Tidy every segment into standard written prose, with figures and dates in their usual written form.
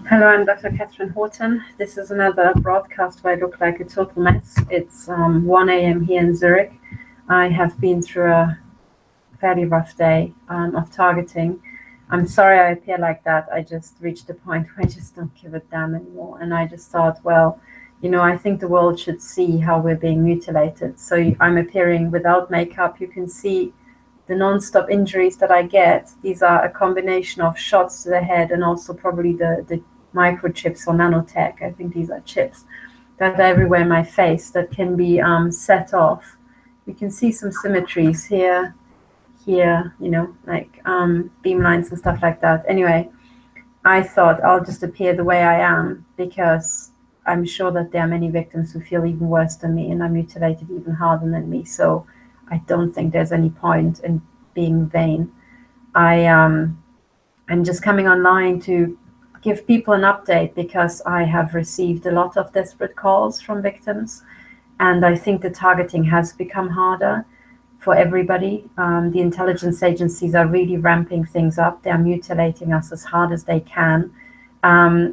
Hello, I'm Dr. Katherine Horton. This is another broadcast where I look like a total mess. It's 1 a.m. here in Zurich. I have been through a fairly rough day of targeting. I'm sorry I appear like that. I just reached a point where I just don't give a damn anymore. And I just thought, well, I think the world should see how we're being mutilated. So I'm appearing without makeup. You can see the non-stop injuries that I get. These are a combination of shots to the head and also probably the microchips or nanotech. I think these are chips that are everywhere in my face that can be set off. You can see some symmetries here, like beam lines and stuff like that. Anyway, I thought I'll just appear the way I am because I'm sure that there are many victims who feel even worse than me and are mutilated even harder than me. So I don't think there's any point in being vain. I'm just coming online to give people an update because I have received a lot of desperate calls from victims, and I think the targeting has become harder for everybody. The intelligence agencies are really ramping things up. They are mutilating us as hard as they can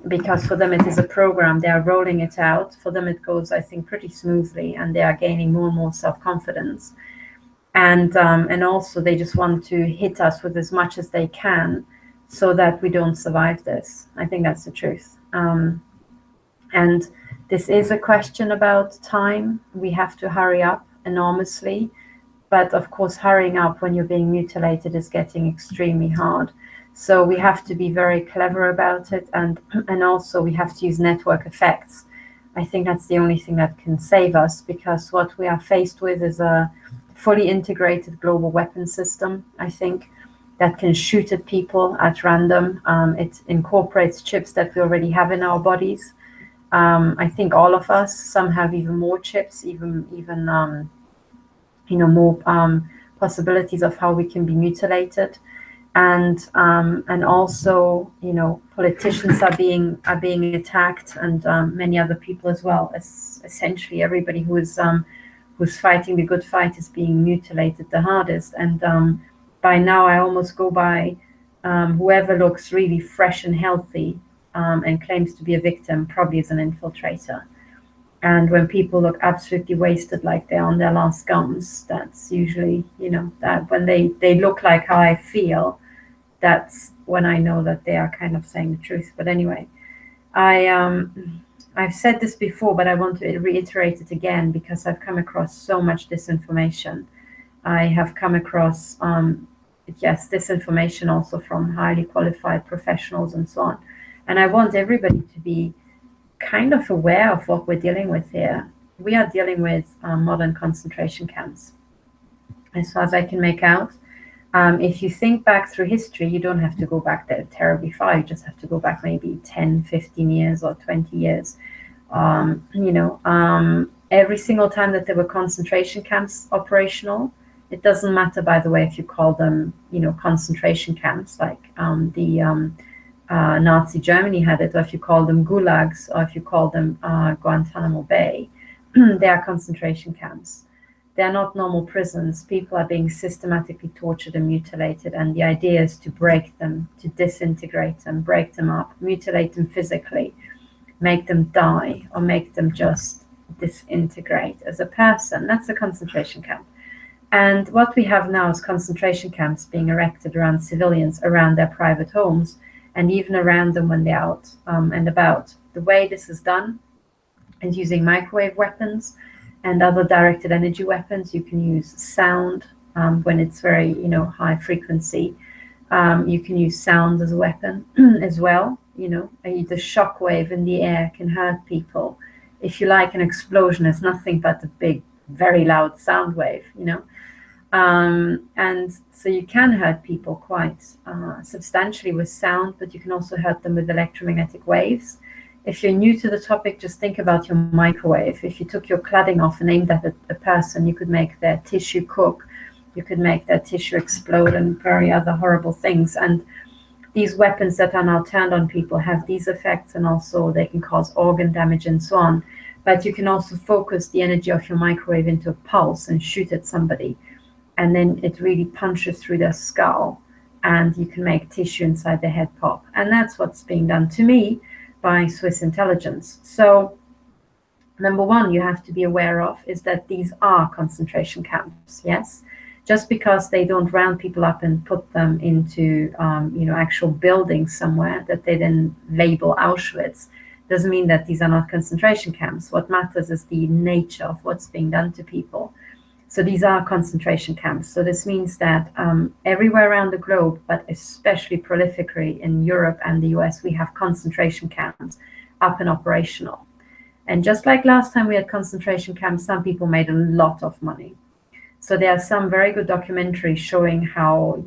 because for them it is a program. They are rolling it out. For them it goes, I think, pretty smoothly, and they are gaining more and more self-confidence. And also they just want to hit us with as much as they can so that we don't survive this. I think that's the truth. And this is a question about time. We have to hurry up enormously. But of course, hurrying up when you're being mutilated is getting extremely hard. So we have to be very clever about it. And also we have to use network effects. I think that's the only thing that can save us, because what we are faced with is a fully integrated global weapon system, I think, that can shoot at people at random. It incorporates chips that we already have in our bodies. I think all of us, some have even more chips, even more possibilities of how we can be mutilated. And also, politicians are being attacked, and many other people as well. As essentially everybody who's fighting the good fight is being mutilated the hardest. And by now, I almost go by whoever looks really fresh and healthy and claims to be a victim probably is an infiltrator. And when people look absolutely wasted, like they're on their last gums, that's usually, that when they look like how I feel, that's when I know that they are kind of saying the truth. But anyway, I've said this before, but I want to reiterate it again because I've come across so much disinformation. I have come across, disinformation also from highly qualified professionals and so on. And I want everybody to be kind of aware of what we're dealing with here. We are dealing with modern concentration camps, as far as I can make out. If you think back through history, you don't have to go back there terribly far. You just have to go back maybe 10, 15 years or 20 years. Every single time that there were concentration camps operational, it doesn't matter, by the way, if you call them, concentration camps like Nazi Germany had it, or if you call them gulags, or if you call them Guantanamo Bay, they are concentration camps. They're not normal prisons. People are being systematically tortured and mutilated, and the idea is to break them, to disintegrate them, break them up, mutilate them physically, make them die, or make them just disintegrate as a person. That's a concentration camp. And what we have now is concentration camps being erected around civilians, around their private homes, and even around them when they're out and about. The way this is done is using microwave weapons and other directed energy weapons. You can use sound when it's very, high frequency. You can use sound as a weapon as well. The shock wave in the air can hurt people. If you like an explosion, it's nothing but a big, very loud sound wave, and so you can hurt people quite substantially with sound, but you can also hurt them with electromagnetic waves. If you're new to the topic, just think about your microwave. If you took your cladding off and aimed at a person, you could make their tissue cook, you could make their tissue explode, and very other horrible things. And these weapons that are now turned on people have these effects, and also they can cause organ damage and so on. But you can also focus the energy of your microwave into a pulse and shoot at somebody, and then it really punches through their skull, and you can make tissue inside their head pop. And that's what's being done to me. by Swiss Intelligence. So number one, you have to be aware of is that these are concentration camps. Yes, just because they don't round people up and put them into actual buildings somewhere that they then label Auschwitz doesn't mean that these are not concentration camps. What matters is the nature of what's being done to people. So these are concentration camps. So this means that everywhere around the globe, but especially prolifically in Europe and the US, we have concentration camps up and operational. And just like last time we had concentration camps, some people made a lot of money. So there are some very good documentaries showing how,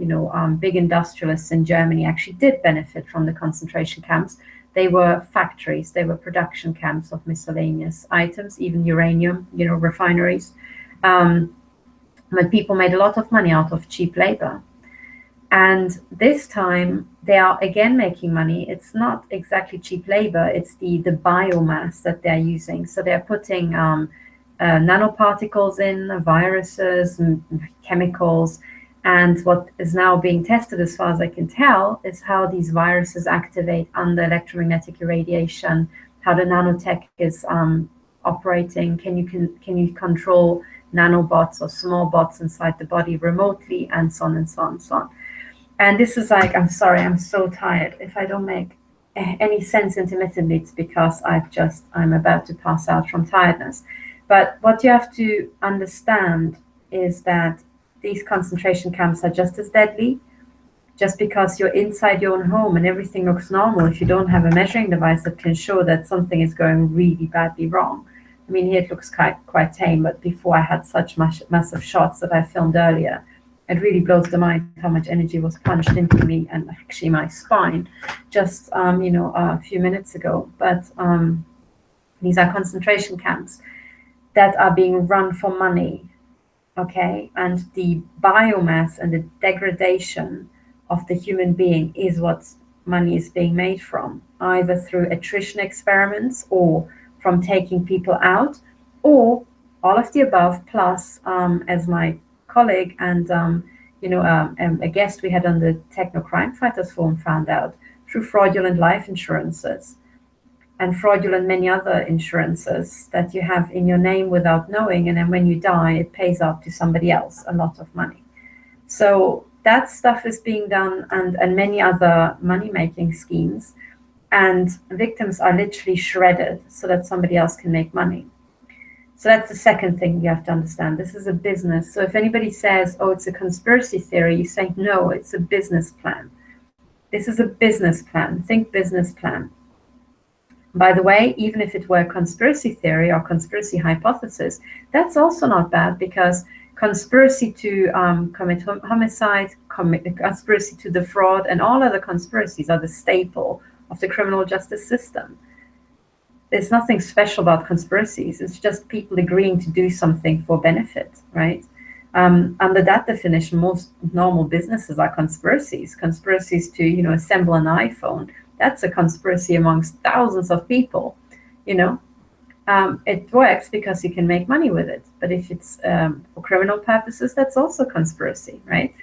big industrialists in Germany actually did benefit from the concentration camps. They were factories, they were production camps of miscellaneous items, even uranium, refineries. But people made a lot of money out of cheap labor. And this time they are again making money. It's not exactly cheap labor, it's the biomass that they're using. So they're putting nanoparticles in, viruses and chemicals. And what is now being tested, as far as I can tell, is how these viruses activate under electromagnetic irradiation, how the nanotech is operating. Can you control nanobots or small bots inside the body remotely, and so on and so on and so on. And this is like, I'm sorry, I'm so tired. If I don't make any sense intermittently, it's because I'm about to pass out from tiredness. But what you have to understand is that these concentration camps are just as deadly. Just because you're inside your own home and everything looks normal, if you don't have a measuring device that can show that something is going really badly wrong. I mean, here it looks quite tame, but before I had such massive shots that I filmed earlier, it really blows the mind how much energy was punched into me and actually my spine just, a few minutes ago. But these are concentration camps that are being run for money, okay? And the biomass and the degradation of the human being is what money is being made from, either through attrition experiments or from taking people out, or all of the above, plus, as my colleague and a guest we had on the Techno Crime Fighters Forum found out, through fraudulent life insurances and fraudulent many other insurances that you have in your name without knowing, and then when you die, it pays out to somebody else a lot of money. So that stuff is being done, and many other money-making schemes, and victims are literally shredded so that somebody else can make money. So that's the second thing you have to understand. This is a business. So if anybody says, oh, it's a conspiracy theory, you say, no, it's a business plan. This is a business plan. Think business plan. By the way, even if it were conspiracy theory or conspiracy hypothesis, that's also not bad, because conspiracy to commit homicide, conspiracy to defraud, and all other conspiracies are the staple of the criminal justice system. There's nothing special about conspiracies. It's just people agreeing to do something for benefit, right? Under that definition, most normal businesses are conspiracies. Conspiracies to, assemble an iPhone. That's a conspiracy amongst thousands of people, It works because you can make money with it. But if it's for criminal purposes, that's also conspiracy, right?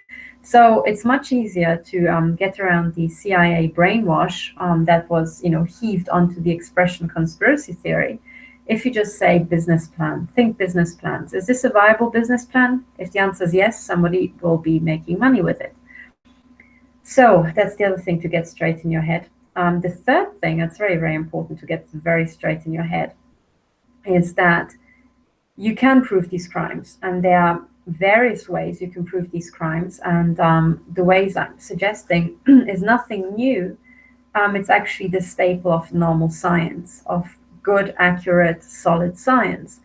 So it's much easier to get around the CIA brainwash that was, heaved onto the expression conspiracy theory. If you just say business plan, think business plans. Is this a viable business plan? If the answer is yes, somebody will be making money with it. So that's the other thing to get straight in your head. The third thing that's very, very important to get very straight in your head is that you can prove these crimes, and there are various ways you can prove these crimes, and the ways I'm suggesting is nothing new. It's actually the staple of normal science, of good, accurate, solid science,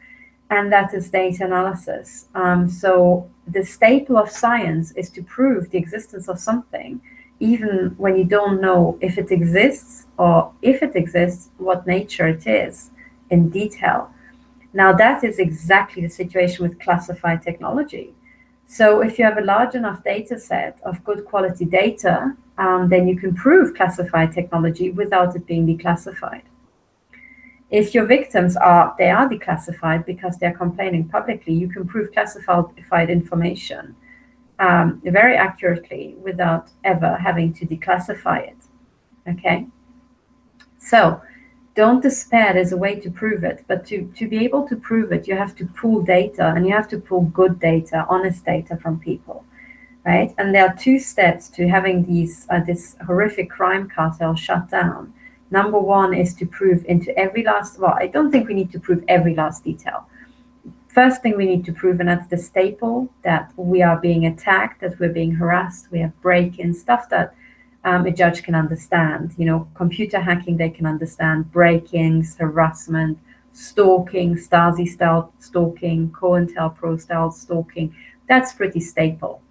and that is data analysis. So the staple of science is to prove the existence of something, even when you don't know if it exists, or if it exists, what nature it is in detail. Now, that is exactly the situation with classified technology. So if you have a large enough data set of good quality data, then you can prove classified technology without it being declassified. If your victims are declassified because they're complaining publicly, you can prove classified information very accurately without ever having to declassify it. Okay? So don't despair, there's a way to prove it. But to be able to prove it, you have to pull data, and you have to pull good data, honest data from people, right? And there are 2 steps to having this horrific crime cartel shut down. Number 1 is to prove into every last, well, I don't think we need to prove every last detail. First thing we need to prove, and that's the staple, that we are being attacked, that we're being harassed, we have break-ins, stuff that a judge can understand. You know, computer hacking, they can understand, break-ins, harassment, stalking, Stasi-style stalking, COINTELPRO-style stalking. That's pretty staple.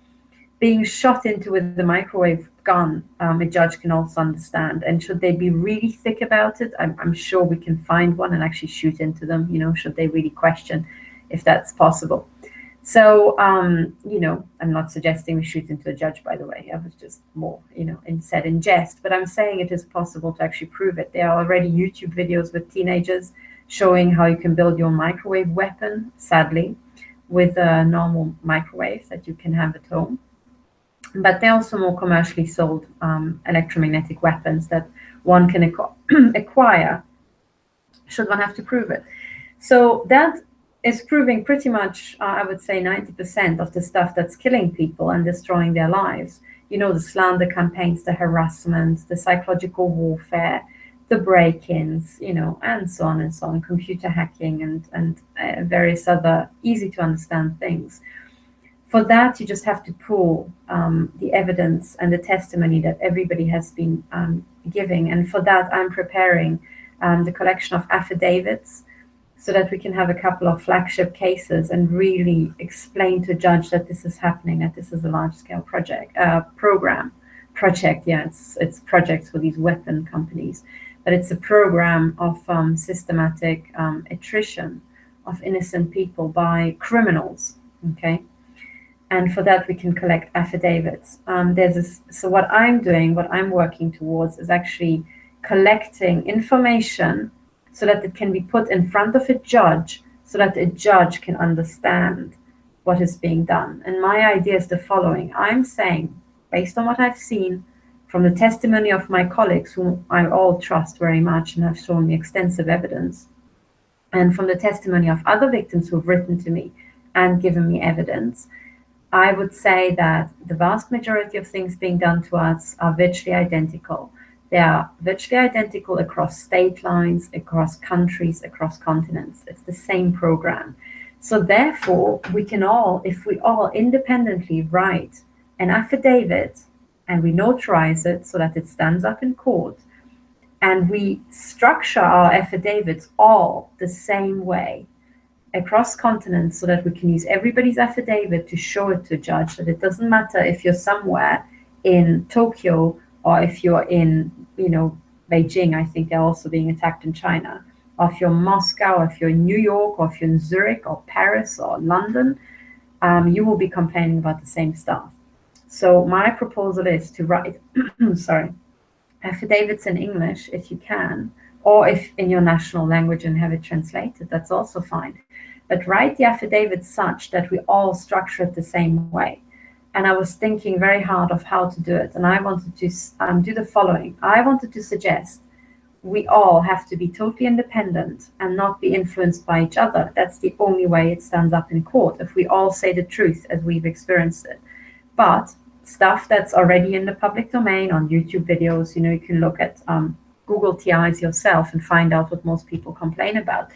Being shot into with the microwave gun, a judge can also understand. And should they be really thick about it, I'm sure we can find one and actually shoot into them, you know, should they really question if that's possible. So, you know, I'm not suggesting we shoot into a judge, by the way. I was just more, you know, said in jest. But I'm saying it is possible to actually prove it. There are already YouTube videos with teenagers showing how you can build your microwave weapon, sadly, with a normal microwave that you can have at home. But there are also more commercially sold electromagnetic weapons that one can acquire should one have to prove it. So that is proving pretty much, I would say, 90% of the stuff that's killing people and destroying their lives. You know, the slander campaigns, the harassment, the psychological warfare, the break-ins, you know, and so on and so on, computer hacking and various other easy to understand things. For that, you just have to pull the evidence and the testimony that everybody has been giving. And for that, I'm preparing the collection of affidavits so that we can have a couple of flagship cases and really explain to a judge that this is happening, that this is a large-scale project, yeah, it's projects for these weapon companies, but it's a program of systematic attrition of innocent people by criminals, okay? And for that, we can collect affidavits. So what I'm doing, what I'm working towards is actually collecting information so that it can be put in front of a judge so that a judge can understand what is being done. And my idea is the following. I'm saying, based on what I've seen from the testimony of my colleagues, whom I all trust very much and have shown me extensive evidence, and from the testimony of other victims who've written to me and given me evidence, I would say that the vast majority of things being done to us are virtually identical. They are virtually identical across state lines, across countries, across continents. It's the same program. So therefore, we can all, if we all independently write an affidavit and we notarize it so that it stands up in court, and we structure our affidavits all the same way across continents so that we can use everybody's affidavit to show it to a judge, that it doesn't matter if you're somewhere in Tokyo or if you're in, you know, Beijing. I think they're also being attacked in China. Or if you're in Moscow, or if you're in New York, or if you're in Zurich or Paris or London, you will be complaining about the same stuff. So my proposal is to write, affidavits in English if you can, or if in your national language and have it translated, that's also fine. But write the affidavit such that we all structure it the same way. And I was thinking very hard of how to do it. And I wanted to do the following. I wanted to suggest we all have to be totally independent and not be influenced by each other. That's the only way it stands up in court, if we all say the truth as we've experienced it. But stuff that's already in the public domain on YouTube videos, you know, you can look at Google TIs yourself and find out what most people complain about.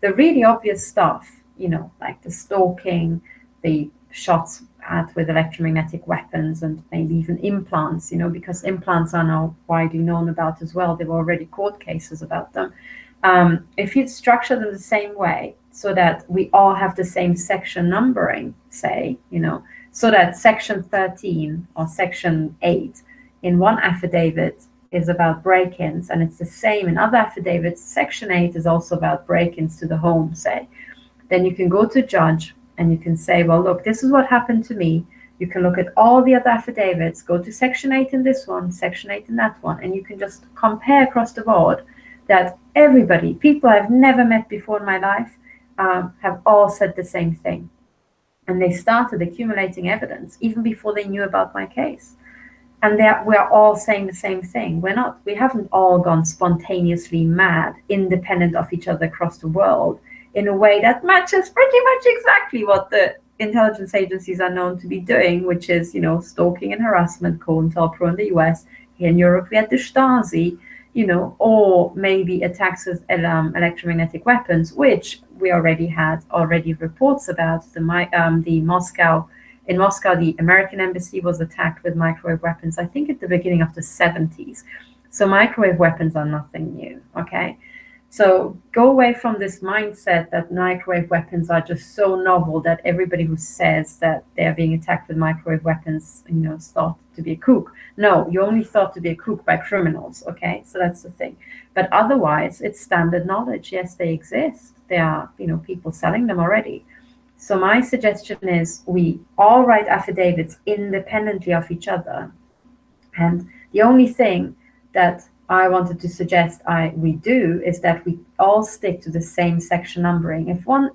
The really obvious stuff, you know, like the stalking, the shots at with electromagnetic weapons, and maybe even implants, you know, because implants are now widely known about as well. There were already court cases about them. If you structure them the same way so that we all have the same section numbering, say, you know, so that section 13 or section 8 in one affidavit is about break-ins, and it's the same in other affidavits. Section 8 is also about break-ins to the home, say. Then you can go to judge and you can say, well, look, this is what happened to me. You can look at all the other affidavits, go to section 8 in this one, section 8 in that one, and you can just compare across the board that everybody, people I've never met before in my life, have all said the same thing. And they started accumulating evidence even before they knew about my case. And we're all saying the same thing. We haven't all gone spontaneously mad, independent of each other across the world, in a way that matches pretty much exactly what the intelligence agencies are known to be doing, which is, stalking and harassment, COINTELPRO in the US. Here in Europe, we had the Stasi, or maybe attacks with electromagnetic weapons, which we already had reports about. In Moscow, the American embassy was attacked with microwave weapons, I think at the beginning of the 70s. So microwave weapons are nothing new, okay? So go away from this mindset that microwave weapons are just so novel that everybody who says that they're being attacked with microwave weapons, is thought to be a kook. No, you're only thought to be a kook by criminals, okay? So that's the thing. But otherwise, it's standard knowledge. Yes, they exist. There are, people selling them already. So my suggestion is we all write affidavits independently of each other. And the only thing that I wanted to suggest we do is that we all stick to the same section numbering. If one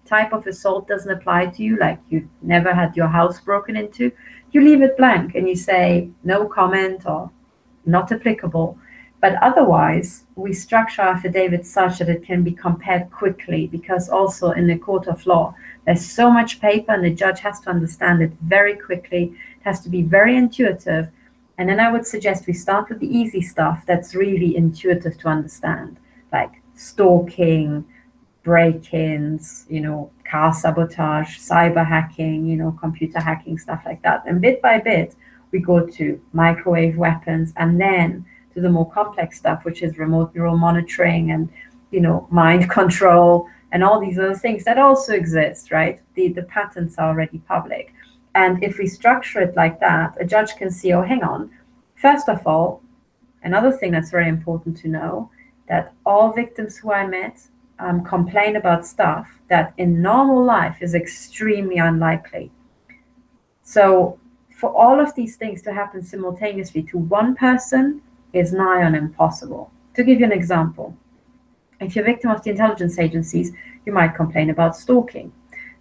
type of assault doesn't apply to you, like you've never had your house broken into, you leave it blank and you say no comment or not applicable. But otherwise, we structure affidavits such that it can be compared quickly, because also in the court of law, there's so much paper and the judge has to understand it very quickly. It has to be very intuitive. And then I would suggest we start with the easy stuff that's really intuitive to understand, like stalking, break-ins, car sabotage, cyber hacking, computer hacking, stuff like that. And bit by bit, we go to microwave weapons, and then to the more complex stuff, which is remote neural monitoring and, mind control and all these other things that also exist, right? The patents are already public. And if we structure it like that, a judge can see, oh, hang on. First of all, another thing that's very important to know, that all victims who I met complain about stuff that in normal life is extremely unlikely. So for all of these things to happen simultaneously to one person is nigh on impossible. To give you an example, if you're a victim of the intelligence agencies, you might complain about stalking.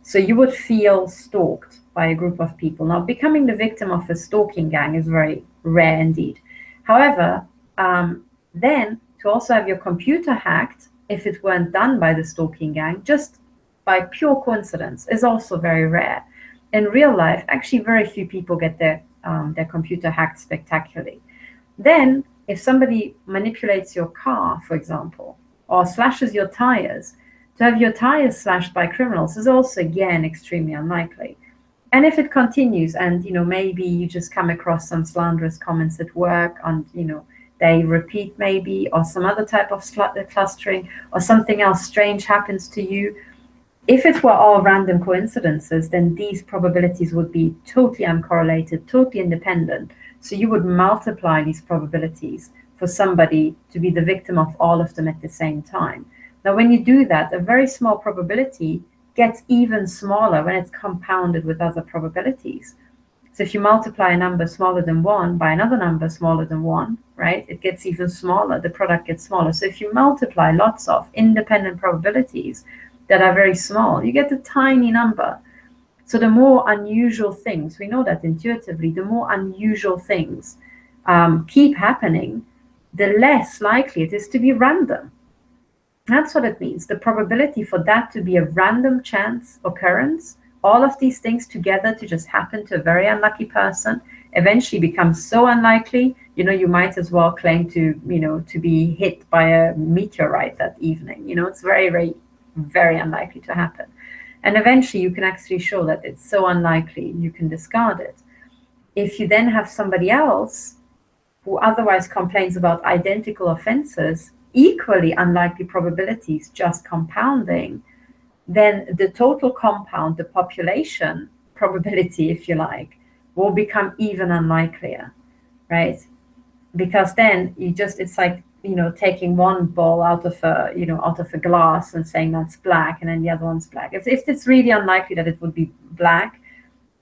So you would feel stalked by a group of people. Now, becoming the victim of a stalking gang is very rare indeed. However, then to also have your computer hacked, if it weren't done by the stalking gang, just by pure coincidence, is also very rare. In real life, actually very few people get their computer hacked spectacularly. Then, if somebody manipulates your car, for example, or slashes your tires, to have your tires slashed by criminals is also, again, extremely unlikely. And if it continues and, maybe you just come across some slanderous comments at work and, they repeat maybe, or some other type of clustering, or something else strange happens to you, if it were all random coincidences, then these probabilities would be totally uncorrelated, totally independent. So you would multiply these probabilities for somebody to be the victim of all of them at the same time. Now, when you do that, a very small probability gets even smaller when it's compounded with other probabilities. So if you multiply a number smaller than 1 by another number smaller than 1, right, it gets even smaller, the product gets smaller. So if you multiply lots of independent probabilities that are very small, you get a tiny number. So the more unusual things, we know that intuitively, the more unusual things keep happening, the less likely it is to be random. That's what it means. The probability for that to be a random chance occurrence, all of these things together to just happen to a very unlucky person, eventually becomes so unlikely, you might as well claim to be hit by a meteorite that evening. It's very, very, very unlikely to happen. And eventually you can actually show that it's so unlikely you can discard it. If you then have somebody else who otherwise complains about identical offenses, equally unlikely probabilities just compounding, then the total compound, the population probability, if you like, will become even unlikelier, right? Because then it's like, taking one ball out of a glass and saying that's black and then the other one's black. If it's really unlikely that it would be black,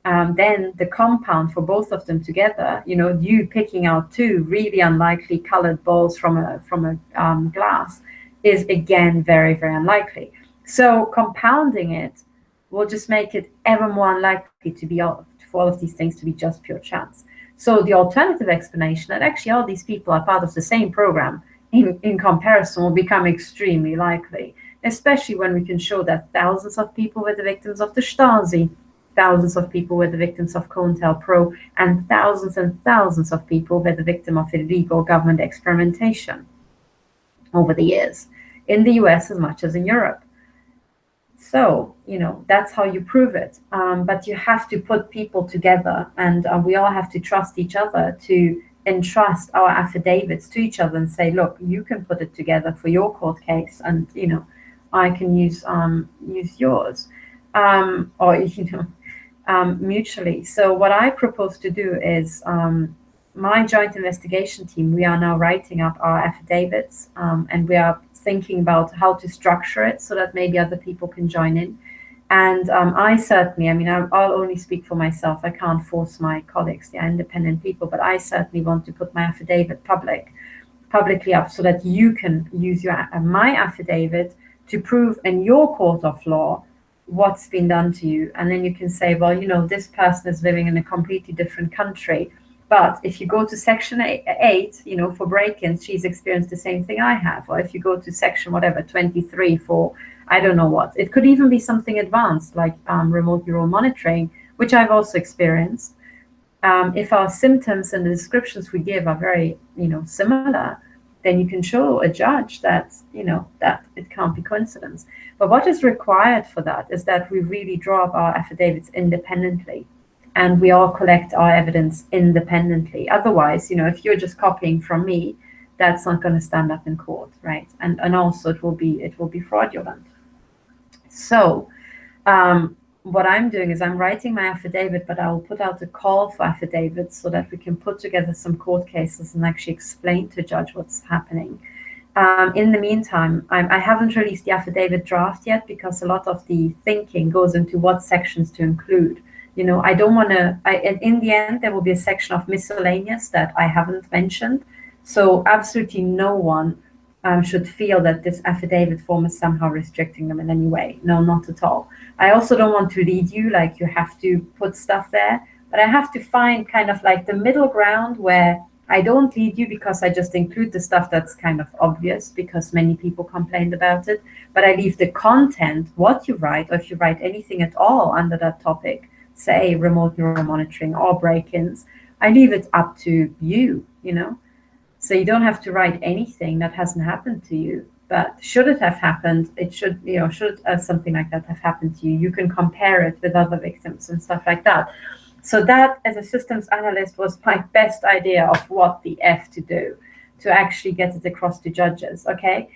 then the compound for both of them together, you picking out two really unlikely colored balls from a glass is again very, very unlikely. So compounding it will just make it ever more unlikely for all of these things to be just pure chance. So the alternative explanation that actually all these people are part of the same program in comparison will become extremely likely, especially when we can show that thousands of people were the victims of the Stasi, thousands of people were the victims of COINTELPRO, and thousands of people were the victim of illegal government experimentation over the years, in the US as much as in Europe. So, that's how you prove it. But you have to put people together, and we all have to trust each other to entrust our affidavits to each other and say, look, you can put it together for your court case, and, I can use yours, or, mutually. So what I propose to do is my joint investigation team, we are now writing up our affidavits, and we are thinking about how to structure it so that maybe other people can join in. And I certainly, I'll only speak for myself. I can't force my colleagues, they are independent people, but I certainly want to put my affidavit publicly up so that you can use my affidavit to prove in your court of law what's been done to you. And then you can say, well, this person is living in a completely different country, but if you go to section 8, for break-ins, she's experienced the same thing I have. Or if you go to section 23 for, I don't know what, it could even be something advanced like remote neural monitoring, which I've also experienced. If our symptoms and the descriptions we give are very, similar, then you can show a judge that, that it can't be coincidence. But what is required for that is that we really draw up our affidavits independently, and we all collect our evidence independently. Otherwise, if you're just copying from me, that's not going to stand up in court, right? And also it will be fraudulent. So what I'm doing is I'm writing my affidavit, but I will put out a call for affidavits so that we can put together some court cases and actually explain to a judge what's happening. In the meantime, I haven't released the affidavit draft yet because a lot of the thinking goes into what sections to include. I don't want to, in the end, there will be a section of miscellaneous that I haven't mentioned. So absolutely no one should feel that this affidavit form is somehow restricting them in any way. No, not at all. I also don't want to lead you like you have to put stuff there, but I have to find kind of like the middle ground where I don't lead you because I just include the stuff that's kind of obvious because many people complained about it, but I leave the content, what you write, or if you write anything at all under that topic, say remote neural monitoring or break-ins, I leave it up to you, So you don't have to write anything that hasn't happened to you. But should it have happened, it should, should something like that have happened to you, you can compare it with other victims and stuff like that. So that, as a systems analyst, was my best idea of what the F to do to actually get it across to judges, okay?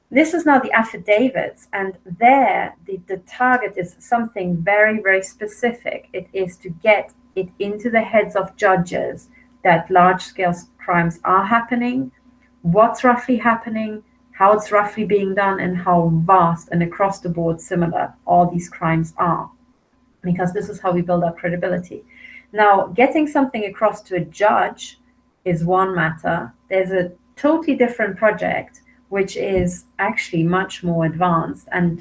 This is now the affidavits, and there the target is something very, very specific. It is to get it into the heads of judges that large-scale crimes are happening, what's roughly happening, how it's roughly being done, and how vast and across the board similar all these crimes are, because this is how we build up credibility. Now, getting something across to a judge is one matter. There's a totally different project which is actually much more advanced. And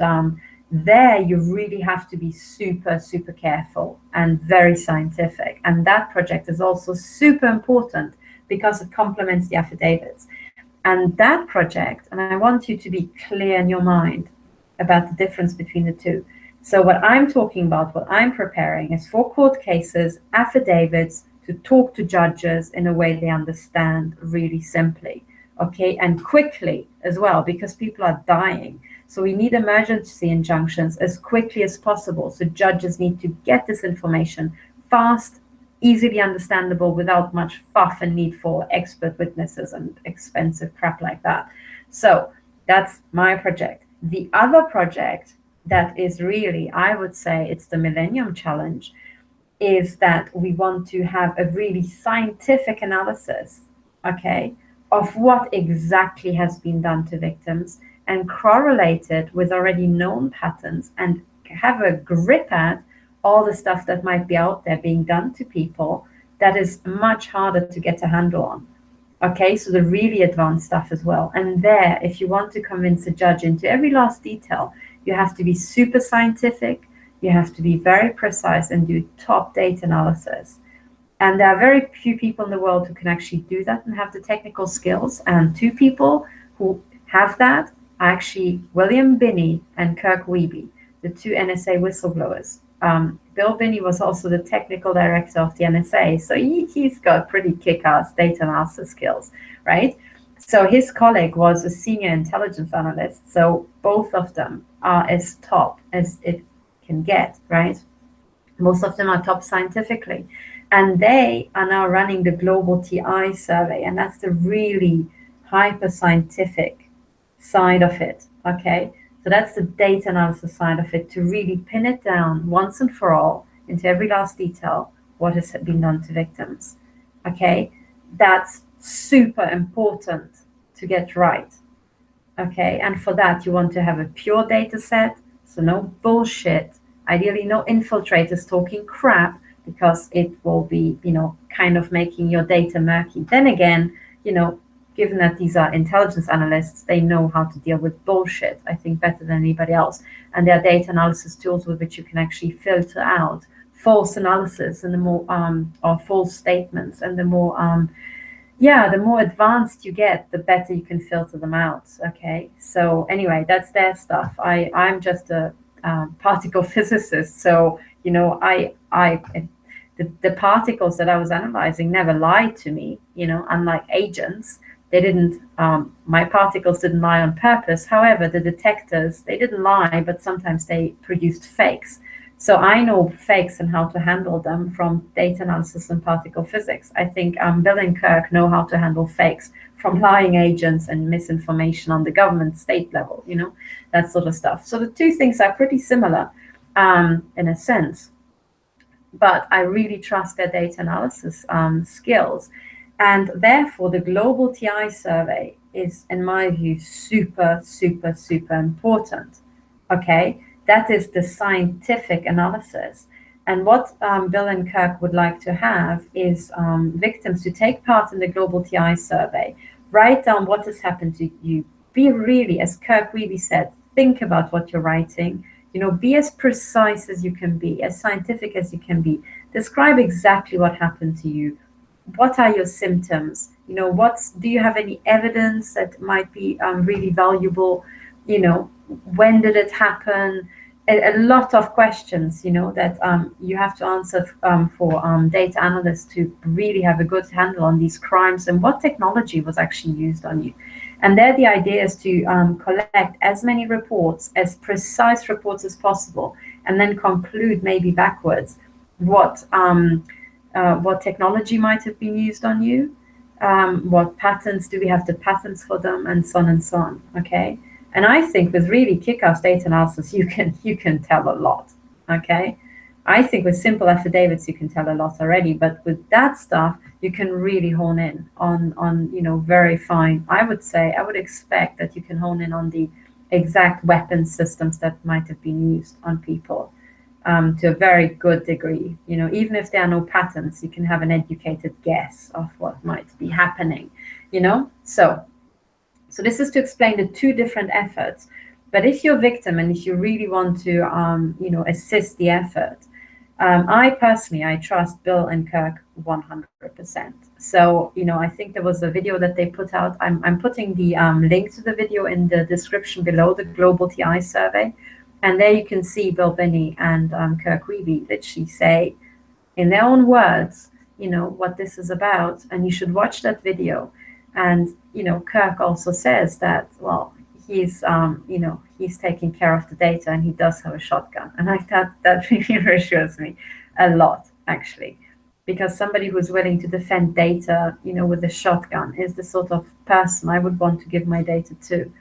there you really have to be super, super careful and very scientific. And that project is also super important because it complements the affidavits. And that project, and I want you to be clear in your mind about the difference between the two. So what I'm talking about, what I'm preparing is for court cases, affidavits to talk to judges in a way they understand really simply. Okay, and quickly as well, because people are dying. So we need emergency injunctions as quickly as possible. So judges need to get this information fast, easily understandable, without much fuss and need for expert witnesses and expensive crap like that. So that's my project. The other project that is really, I would say it's the Millennium Challenge, is that we want to have a really scientific analysis, okay, of what exactly has been done to victims and correlate it with already known patterns and have a grip at all the stuff that might be out there being done to people that is much harder to get a handle on. Okay, so the really advanced stuff as well. And there, if you want to convince a judge into every last detail, you have to be super scientific, you have to be very precise and do top data analysis. And there are very few people in the world who can actually do that and have the technical skills. And two people who have that are actually William Binney and Kirk Wiebe, the two NSA whistleblowers. Bill Binney was also the technical director of the NSA, so he's got pretty kick-ass data analysis skills, right? So his colleague was a senior intelligence analyst, so both of them are as top as it can get, right? Most of them are top scientifically. And they are now running the global TI survey, and that's the really hyper scientific side of it, okay? So that's the data analysis side of it, to really pin it down once and for all into every last detail what has been done to victims, okay? That's super important to get right, okay? And for that, you want to have a pure data set, so no bullshit, ideally no infiltrators talking crap, because it will be, kind of making your data murky. Then again, given that these are intelligence analysts, they know how to deal with bullshit, I think, better than anybody else. And there are data analysis tools with which you can actually filter out false analysis and the more or false statements, and the more advanced you get, the better you can filter them out. Okay, so anyway, that's their stuff. I'm just a particle physicist, so the particles that I was analyzing never lied to me. Unlike agents, they didn't. My particles didn't lie on purpose. However, the detectors, they didn't lie, but sometimes they produced fakes. So I know fakes and how to handle them from data analysis and particle physics. I think Bill and Kirk know how to handle fakes from lying agents and misinformation on the government state level, that sort of stuff. So the two things are pretty similar in a sense, but I really trust their data analysis skills. And therefore, the global TI survey is, in my view, super, super, super important, okay? That is the scientific analysis. And what Bill and Kirk would like to have is victims to take part in the global TI survey, write down what has happened to you, be really, as Kirk Wiebe said, think about what you're writing, be as precise as you can be, as scientific as you can be, describe exactly what happened to you, what are your symptoms, do you have any evidence that might be really valuable, when did it happen, a lot of questions, that you have to answer for data analysts to really have a good handle on these crimes and what technology was actually used on you. And there the idea is to collect as many reports, as precise reports as possible, and then conclude maybe backwards what technology might have been used on you, what patents, do we have the patents for them, and so on and so on, okay? And I think with really kick-ass data analysis, you can tell a lot, okay? I think with simple affidavits, you can tell a lot already, but with that stuff, you can really hone in on very fine. I would expect that you can hone in on the exact weapon systems that might have been used on people to a very good degree. Even if there are no patents, you can have an educated guess of what might be happening, So this is to explain the two different efforts. But if you're a victim and if you really want to, assist the effort, I trust Bill and Kirk 100%. So, I think there was a video that they put out. I'm putting the link to the video in the description below, the Global TI survey. And there you can see Bill Binney and Kirk Wiebe literally say, in their own words, what this is about. And you should watch that video. And, Kirk also says that, well, he's taking care of the data and he does have a shotgun. And that really reassures me a lot, actually, because somebody who's willing to defend data, with a shotgun is the sort of person I would want to give my data to.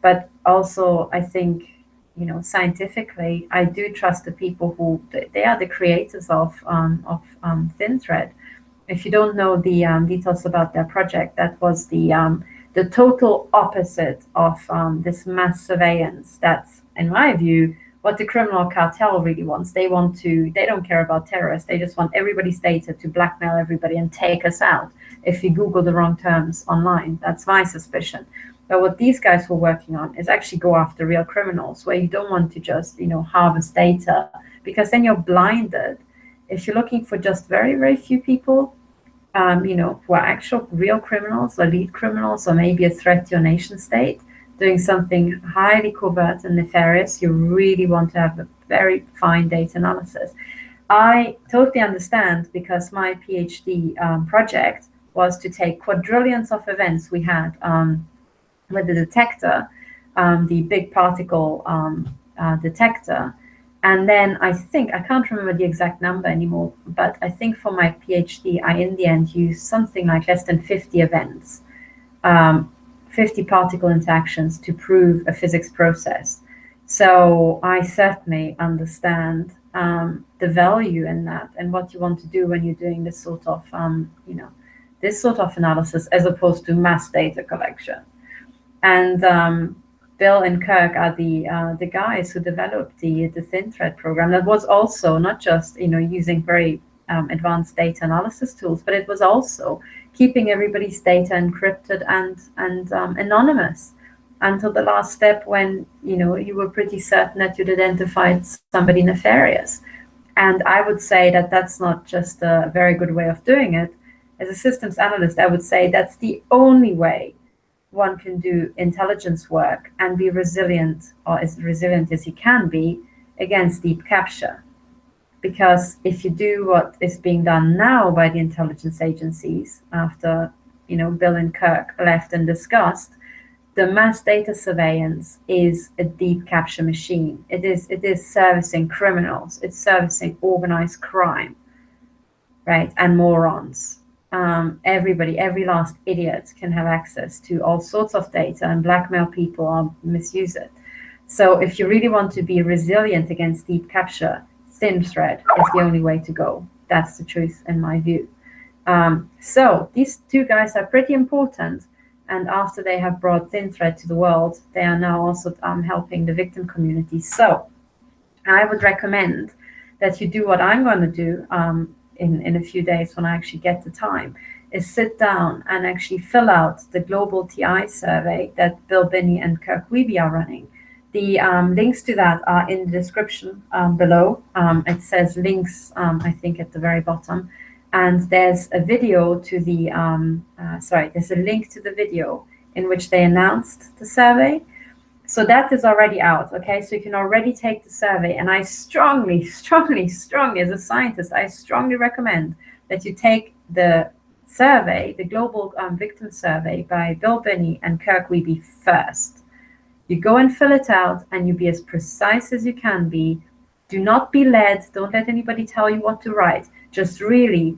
But also, I think, scientifically, I do trust the people who, they are the creators of Thin Thread. If you don't know the details about their project, that was the total opposite of this mass surveillance. That's, in my view, what the criminal cartel really wants. They don't care about terrorists. They just want everybody's data to blackmail everybody and take us out if you Google the wrong terms online. That's my suspicion. But what these guys were working on is actually go after real criminals, where you don't want to just, harvest data, because then you're blinded If you're looking for just very, very few people, who are actual real criminals, elite criminals, or maybe a threat to your nation state, doing something highly covert and nefarious, you really want to have a very fine data analysis. I totally understand, because my PhD project was to take quadrillions of events we had with the detector, the big particle detector. And then I can't remember the exact number anymore, but I think for my PhD, I in the end used something like less than 50 events, 50 particle interactions to prove a physics process. So I certainly understand the value in that and what you want to do when you're doing this sort of, this sort of analysis, as opposed to mass data collection. And Bill and Kirk are the guys who developed the thin thread program. That was also not just using very advanced data analysis tools, but it was also keeping everybody's data encrypted and anonymous until the last step, when you were pretty certain that you'd identified somebody nefarious. And I would say that that's not just a very good way of doing it. As a systems analyst, I would say that's the only way one can do intelligence work and be resilient, or as resilient as you can be, against deep capture. Because if you do what is being done now by the intelligence agencies, after Bill and Kirk left and discussed, the mass data surveillance is a deep capture machine. It is servicing criminals. It's servicing organized crime, right, and morons. Everybody, every last idiot can have access to all sorts of data and blackmail people or misuse it. So if you really want to be resilient against deep capture, thin thread is the only way to go. That's the truth in my view. So these two guys are pretty important. And after they have brought thin thread to the world, they are now also helping the victim community. So I would recommend that you do what I'm going to do in a few days when I actually get the time, is sit down and actually fill out the global TI survey that Bill Binney and Kirk Wiebe are running. The links to that are in the description below. It says links, I think, at the very bottom. And there's a video to the, there's a link to the video in which they announced the survey. So that is already out, okay? So you can already take the survey. And I strongly, as a scientist, I strongly recommend that you take the survey, the Global Victim Survey by Bill Binney and Kirk Wiebe first. You go and fill it out, and you be as precise as you can be. Do not be led. Don't let anybody tell you what to write. Just really,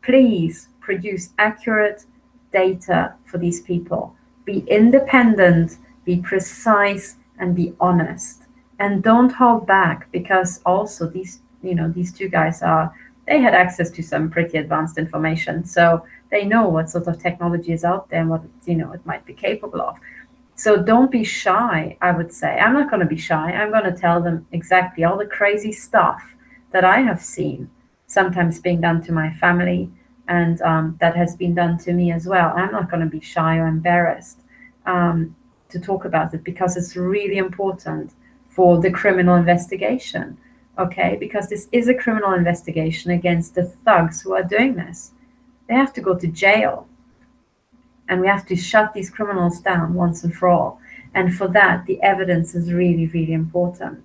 please produce accurate data for these people. Be independent, be precise, and be honest. And don't hold back, because also these two guys they had access to some pretty advanced information. So they know what sort of technology is out there and what it might be capable of. So don't be shy, I would say. I'm not going to be shy. I'm going to tell them exactly all the crazy stuff that I have seen, sometimes being done to my family, and that has been done to me as well. I'm not going to be shy or embarrassed to talk about it, because it's really important for the criminal investigation, okay? Because this is a criminal investigation against the thugs who are doing this. They have to go to jail. And we have to shut these criminals down once and for all. And for that, the evidence is really, really important,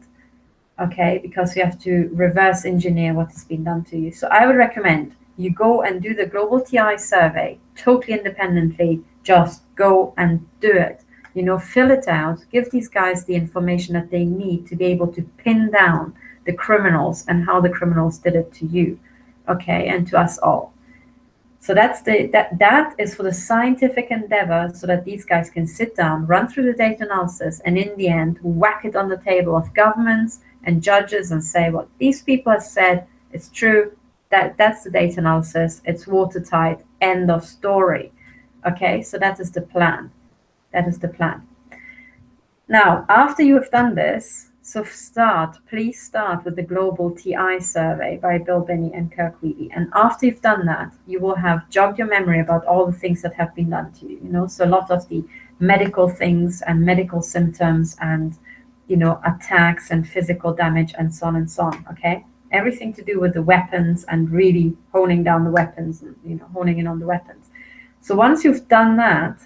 okay? Because we have to reverse engineer what has been done to you. So I would recommend you go and do the Global TI survey totally independently. Just go and do it. Fill it out. Give these guys the information that they need to be able to pin down the criminals and how the criminals did it to you, okay, and to us all. So that is for the scientific endeavor, so that these guys can sit down, run through the data analysis, and in the end, whack it on the table of governments and judges and say, what these people have said, it's true, that's the data analysis, it's watertight, end of story. Okay, so that is the plan. That is the plan. Now, after you have done this, so please start with the Global TI survey by Bill Binney and Kirk Wiebe. And after you've done that, you will have jogged your memory about all the things that have been done to you. So a lot of the medical things and medical symptoms and, attacks and physical damage and so on and so on, okay? everything to do with the weapons and really honing down the weapons and, you know, honing in on the weapons. So once you've done that,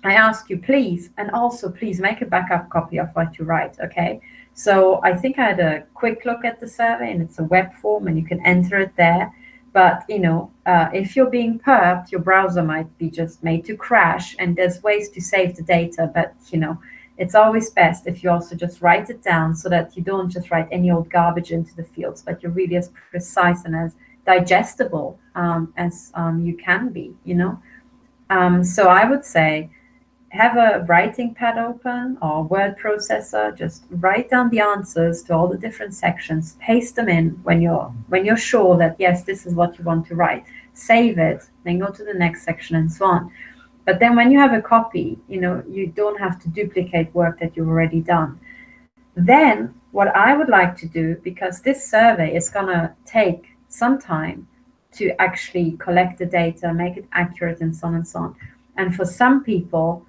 I ask you, please, and also please make a backup copy of what you write, okay? So I think I had a quick look at the survey, and it's a web form and you can enter it there. But, you know, if you're being perped, your browser might be just made to crash, and there's ways to save the data. But, you know, it's always best if you also just write it down so that you don't just write any old garbage into the fields, but you're really as precise and as digestible as you can be, you know. So I would say, have a writing pad open or word processor, just write down the answers to all the different sections, paste them in when you're sure that, yes, this is what you want to write, save it, then go to the next section and so on. But then when you have a copy, you know, you don't have to duplicate work that you've already done. Then what I would like to do, because this survey is going to take some time to actually collect the data, make it accurate and so on and so on. And for some people,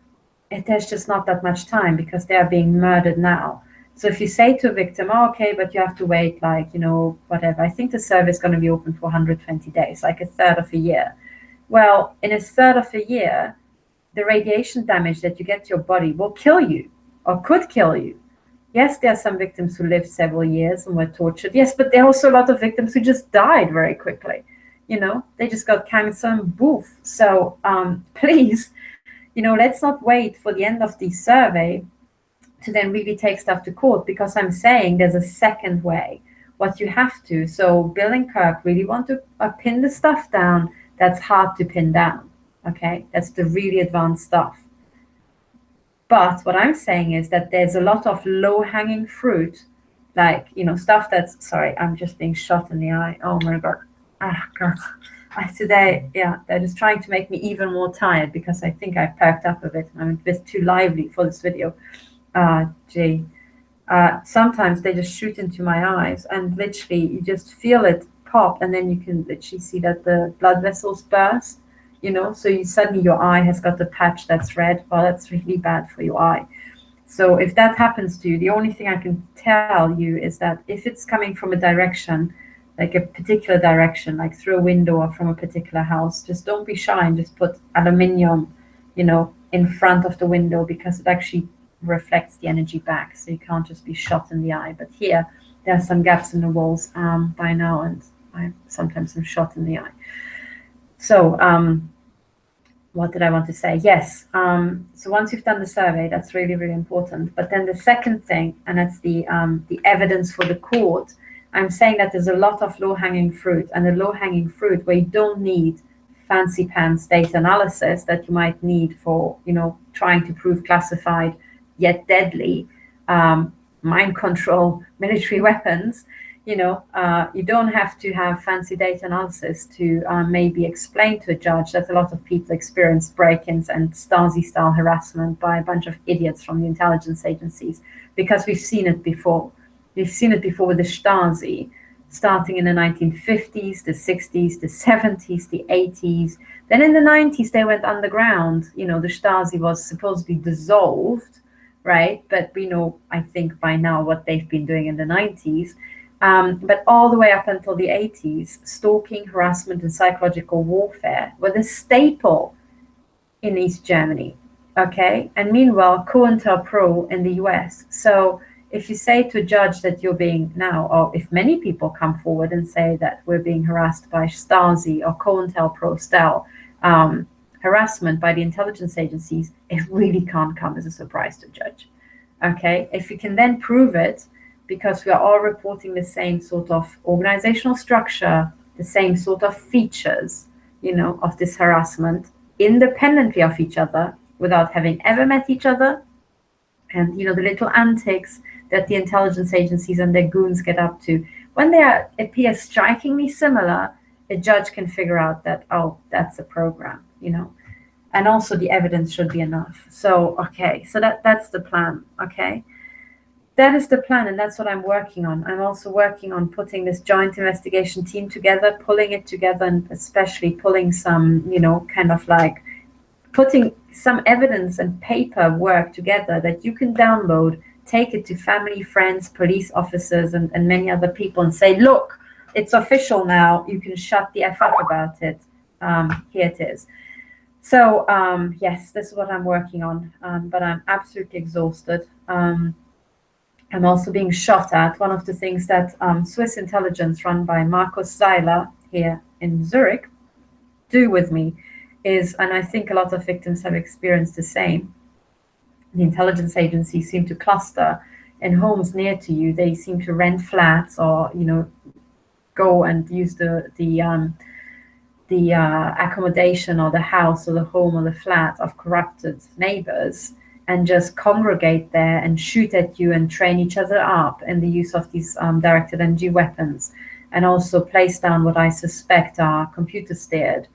there's just not that much time because they are being murdered now. So if you say to a victim, oh, okay, but you have to wait, like, you know, whatever, I think the survey is going to be open for 120 days, like a third of a year. Well, in a third of a year, the radiation damage that you get to your body will kill you or could kill you. Yes, there are some victims who lived several years and were tortured. Yes, but there are also a lot of victims who just died very quickly. You know, they just got cancer and boof. So please, you know, let's not wait for the end of the survey to then really take stuff to court, because I'm saying there's a second way. What you have to, so Bill and Kirk really want to pin the stuff down that's hard to pin down, okay? That's the really advanced stuff. But what I'm saying is that there's a lot of low-hanging fruit, like, you know, stuff that's, sorry, I'm just being shot in the eye. Oh my God. Ah, God. Today, yeah, they're just trying to make me even more tired because I think I perked up a bit. I'm a bit too lively for this video. Sometimes they just shoot into my eyes and literally you just feel it pop, and then you can literally see that the blood vessels burst, you know, so you suddenly your eye has got the patch that's red. Well, that's really bad for your eye. So if that happens to you, the only thing I can tell you is that if it's coming from a direction, like a particular direction, like through a window or from a particular house, just don't be shy and just put aluminium, you know, in front of the window, because it actually reflects the energy back. So you can't just be shot in the eye. But here, there are some gaps in the walls by now, and I sometimes am shot in the eye. So what did I want to say? Yes. So once you've done the survey, that's really, really important. But then the second thing, and that's the evidence for the court, I'm saying that there's a lot of low-hanging fruit, and the low-hanging fruit where you don't need fancy pants data analysis that you might need for, you know, trying to prove classified yet deadly mind control military weapons. You know, you don't have to have fancy data analysis to maybe explain to a judge that a lot of people experience break-ins and Stasi-style harassment by a bunch of idiots from the intelligence agencies, because we've seen it before. We've seen it before with the Stasi, starting in the 1950s, the 60s, the 70s, the 80s. Then in the 90s, they went underground. You know, the Stasi was supposedly dissolved, right? But we know, I think by now, what they've been doing in the 90s. But all the way up until the 80s, stalking, harassment, and psychological warfare were the staple in East Germany, okay? And meanwhile, COINTELPRO in the US. So if you say to a judge that you're being now, or if many people come forward and say that we're being harassed by Stasi or COINTELPRO style harassment by the intelligence agencies, it really can't come as a surprise to a judge, okay? If you can then prove it, because we are all reporting the same sort of organizational structure, the same sort of features, you know, of this harassment, independently of each other, without having ever met each other, and, you know, the little antics that the intelligence agencies and their goons get up to, when they appear strikingly similar, a judge can figure out that, oh, that's a program, you know, and also the evidence should be enough. So, okay, so that's the plan, okay? That is the plan, and that's what I'm working on. I'm also working on putting this joint investigation team together, pulling it together, and especially pulling some, you know, kind of like putting some evidence and paperwork together that you can download, take it to family, friends, police officers, and many other people and say, look, it's official now. You can shut the F up about it. Here it is. So, yes, this is what I'm working on, but I'm absolutely exhausted. I'm also being shot at. One of the things that Swiss Intelligence, run by Markus Seiler here in Zurich, do with me is, and I think a lot of victims have experienced the same, the intelligence agencies seem to cluster in homes near to you. They seem to rent flats or, go and use the accommodation or the house or the home or the flat of corrupted neighbors and just congregate there and shoot at you and train each other up in the use of these directed energy weapons, and also place down what I suspect are computer steered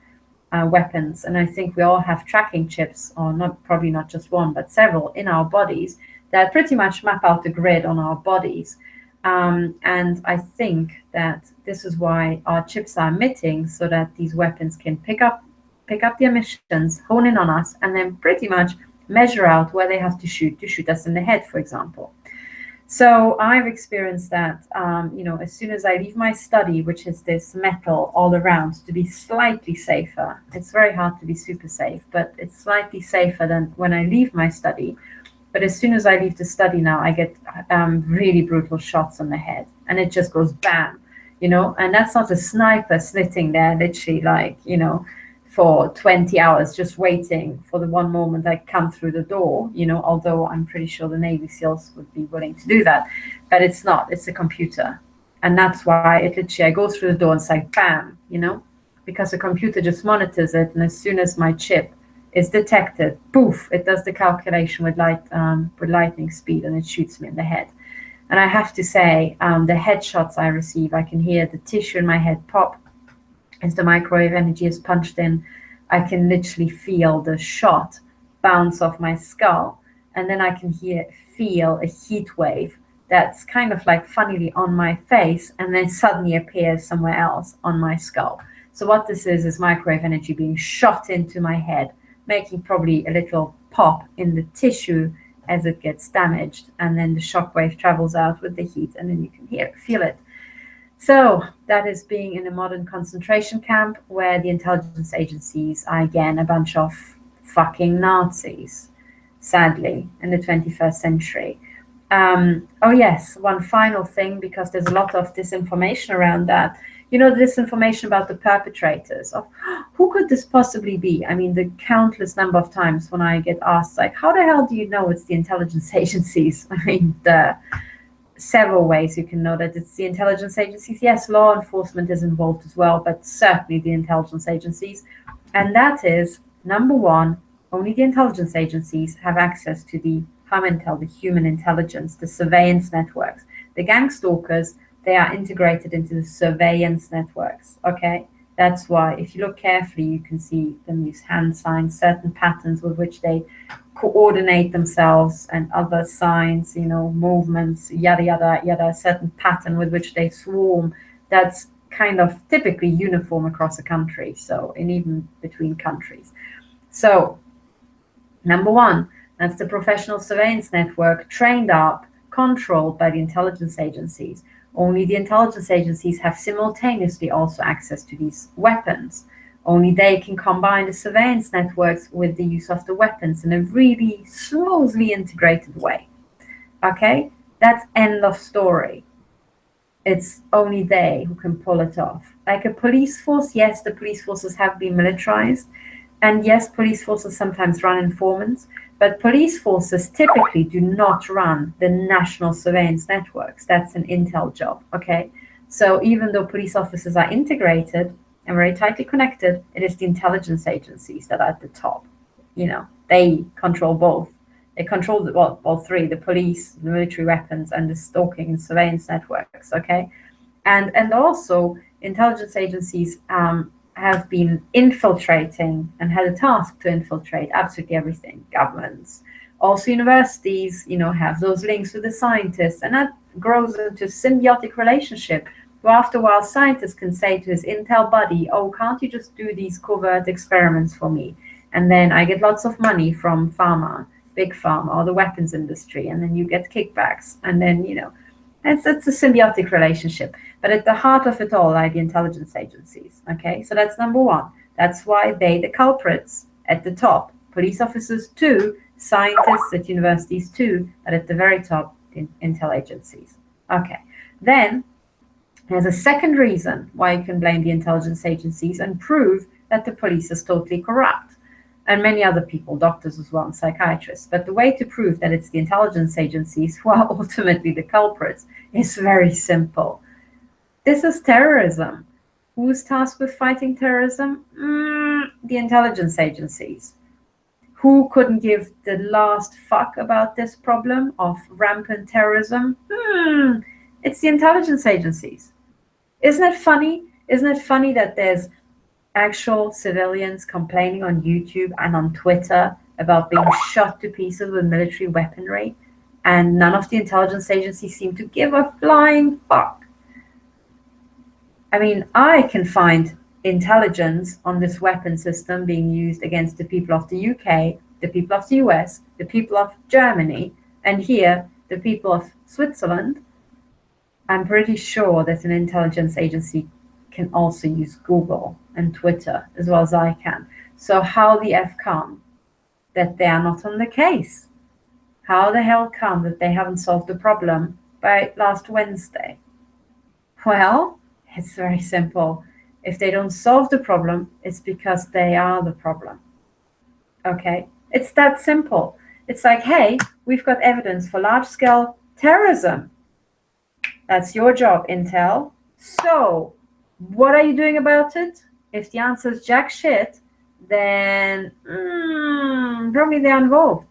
weapons. And I think we all have tracking chips, or probably not just one, but several in our bodies that pretty much map out the grid on our bodies. And I think that this is why our chips are emitting, so that these weapons can pick up the emissions, hone in on us, and then pretty much measure out where they have to shoot us in the head, for example. So I've experienced that, as soon as I leave my study, which is this metal all around, to be slightly safer. It's very hard to be super safe, but it's slightly safer than when I leave my study. But as soon as I leave the study now, I get really brutal shots on the head, and it just goes bam, and that's not a sniper sitting there literally for 20 hours just waiting for the one moment I come through the door, although I'm pretty sure the Navy SEALs would be willing to do that. But it's not, it's a computer. And that's why it literally, I go through the door and it's like, bam, because the computer just monitors it. And as soon as my chip is detected, poof, it does the calculation with lightning speed, and it shoots me in the head. And I have to say, the headshots I receive, I can hear the tissue in my head pop as the microwave energy is punched in. I can literally feel the shot bounce off my skull, and then I can feel a heat wave that's kind of like funnily on my face, and then suddenly appears somewhere else on my skull. So what this is microwave energy being shot into my head, making probably a little pop in the tissue as it gets damaged, and then the shockwave travels out with the heat, and then you can feel it. So that is being in a modern concentration camp where the intelligence agencies are, again, a bunch of fucking Nazis, sadly, in the 21st century. Oh yes, one final thing, because there's a lot of disinformation around that. The disinformation about the perpetrators of who could this possibly be? I mean, the countless number of times when I get asked, like, how the hell do you know it's the intelligence agencies? I mean, several ways you can know that it's the intelligence agencies. Yes, law enforcement is involved as well, but certainly the intelligence agencies. And that is, number one, only the intelligence agencies have access to the HUMINTEL, the human intelligence, the surveillance networks. The gang stalkers, they are integrated into the surveillance networks, okay? That's why, if you look carefully, you can see them use hand signs, certain patterns with which they coordinate themselves, and other signs, movements, yada, yada, yada, a certain pattern with which they swarm. That's kind of typically uniform across a country, so, and even between countries. So, number one, that's the professional surveillance network, trained up, controlled by the intelligence agencies. Only the intelligence agencies have simultaneously also access to these weapons. Only they can combine the surveillance networks with the use of the weapons in a really smoothly integrated way. Okay? That's end of story. It's only they who can pull it off. Like a police force, yes, the police forces have been militarized. And yes, police forces sometimes run informants, but police forces typically do not run the national surveillance networks. That's an intel job, okay? So even though police officers are integrated and very tightly connected, it is the intelligence agencies that are at the top. They control both. They control all three, the police, the military weapons, and the stalking and surveillance networks, okay? And also, intelligence agencies have been infiltrating and had a task to infiltrate absolutely everything. Governments, also universities, have those links with the scientists, and that grows into a symbiotic relationship where after a while scientists can say to his intel buddy, oh, can't you just do these covert experiments for me? And then I get lots of money from pharma, big pharma or the weapons industry, and then you get kickbacks, and then, it's a symbiotic relationship. But at the heart of it all lie the intelligence agencies. Okay, so that's number one. That's why the culprits at the top, police officers too, scientists at universities too, but at the very top, intel agencies. Okay, then there's a second reason why you can blame the intelligence agencies and prove that the police is totally corrupt, and many other people, doctors as well, and psychiatrists. But the way to prove that it's the intelligence agencies who are ultimately the culprits is very simple. This is terrorism. Who's tasked with fighting terrorism? The intelligence agencies. Who couldn't give the last fuck about this problem of rampant terrorism? It's the intelligence agencies. Isn't it funny? Isn't it funny that there's actual civilians complaining on YouTube and on Twitter about being shot to pieces with military weaponry, and none of the intelligence agencies seem to give a flying fuck? I mean, I can find intelligence on this weapon system being used against the people of the UK, the people of the US, the people of Germany, and here, the people of Switzerland. I'm pretty sure that an intelligence agency can also use Google and Twitter as well as I can. So how the F come that they are not on the case? How the hell come that they haven't solved the problem by last Wednesday? Well, it's very simple. If they don't solve the problem, it's because they are the problem. Okay? It's that simple. It's like, hey, we've got evidence for large-scale terrorism. That's your job, Intel. So, what are you doing about it? If the answer is jack shit, then probably they're involved.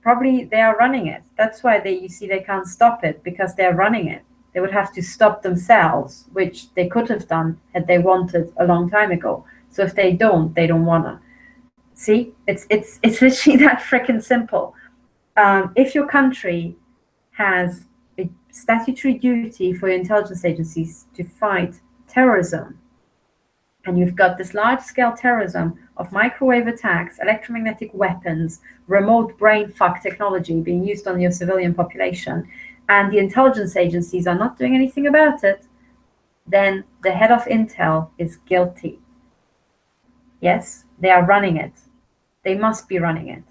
Probably they are running it. That's why you see they can't stop it, because they're running it. They would have to stop themselves, which they could have done had they wanted a long time ago. So if they don't wanna. See, it's literally that freaking simple. If your country has a statutory duty for your intelligence agencies to fight terrorism, and you've got this large-scale terrorism of microwave attacks, electromagnetic weapons, remote brain fuck technology being used on your civilian population, and the intelligence agencies are not doing anything about it, then the head of Intel is guilty. Yes, they are running it. They must be running it.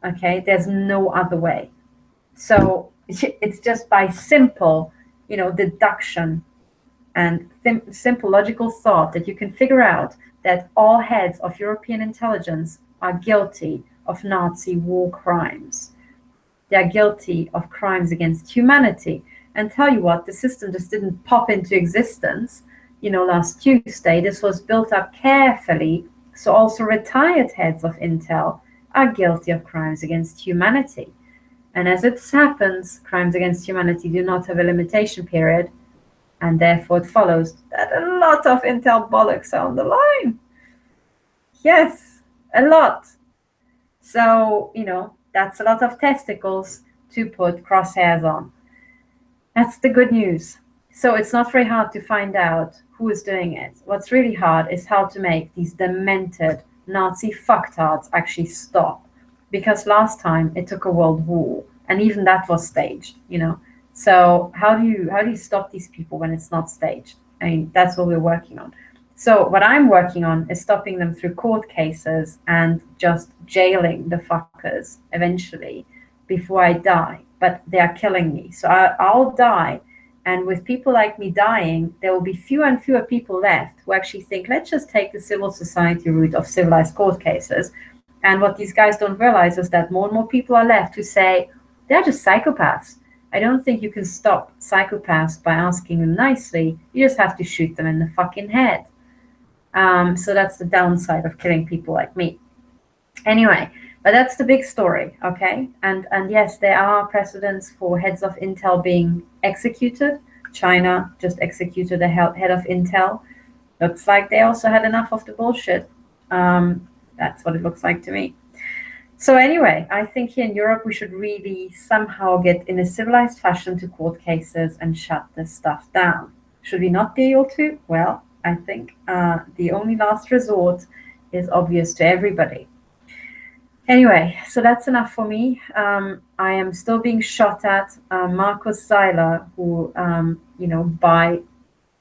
Okay, there's no other way. So it's just by simple, deduction and simple logical thought that you can figure out that all heads of European intelligence are guilty of Nazi war crimes. They are guilty of crimes against humanity. And tell you what, the system just didn't pop into existence, last Tuesday. This was built up carefully. So also retired heads of Intel are guilty of crimes against humanity. And as it happens, crimes against humanity do not have a limitation period. And therefore it follows that a lot of Intel bollocks are on the line. Yes, a lot. So, that's a lot of testicles to put crosshairs on. That's the good news. So it's not very hard to find out who is doing it. What's really hard is how to make these demented Nazi fucktards actually stop. Because last time it took a world war, and even that was staged, So how do you stop these people when it's not staged? I mean, that's what we're working on. So what I'm working on is stopping them through court cases and just jailing the fuckers eventually before I die. But they are killing me. So I'll die. And with people like me dying, there will be fewer and fewer people left who actually think, let's just take the civil society route of civilized court cases. And what these guys don't realize is that more and more people are left who say, they're just psychopaths. I don't think you can stop psychopaths by asking them nicely. You just have to shoot them in the fucking head. So that's the downside of killing people like me. Anyway, but that's the big story, okay? And yes, there are precedents for heads of Intel being executed. China just executed a head of Intel. Looks like they also had enough of the bullshit. That's what it looks like to me. So anyway, I think here in Europe, we should really somehow get in a civilized fashion to court cases and shut this stuff down. Should we not be able to? Well, I think the only last resort is obvious to everybody. Anyway, so that's enough for me. I am still being shot at. Markus Seiler, who, by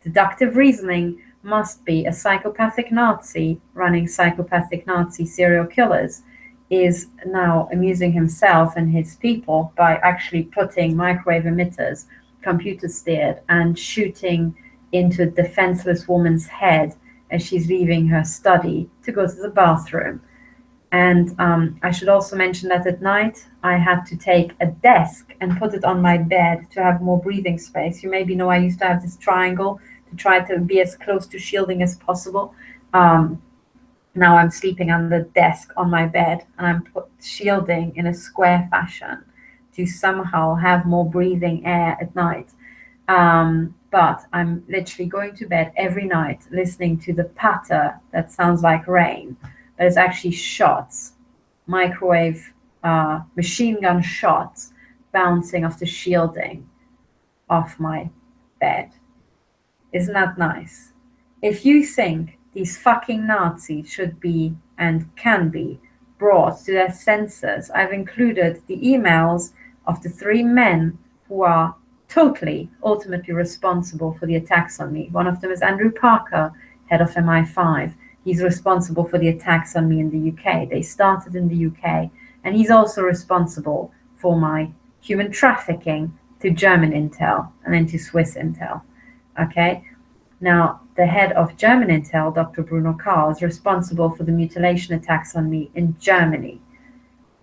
deductive reasoning, must be a psychopathic Nazi running psychopathic Nazi serial killers, is now amusing himself and his people by actually putting microwave emitters, computer steered, and shooting into a defenseless woman's head as she's leaving her study to go to the bathroom. And I should also mention that at night, I had to take a desk and put it on my bed to have more breathing space. You maybe know I used to have this triangle to try to be as close to shielding as possible. Now I'm sleeping on the desk on my bed, and I'm shielding in a square fashion to somehow have more breathing air at night. But I'm literally going to bed every night listening to the patter that sounds like rain. But it's actually shots, microwave, machine gun shots bouncing off the shielding off my bed. Isn't that nice? If you think these fucking Nazis should be and can be brought to their senses, I've included the emails of the 3 men who are totally, ultimately responsible for the attacks on me. One of them is Andrew Parker, head of MI5. He's responsible for the attacks on me in the UK. They started in the UK. And he's also responsible for my human trafficking to German Intel and then to Swiss Intel. Okay? Now, the head of German Intel, Dr. Bruno Kahl, is responsible for the mutilation attacks on me in Germany.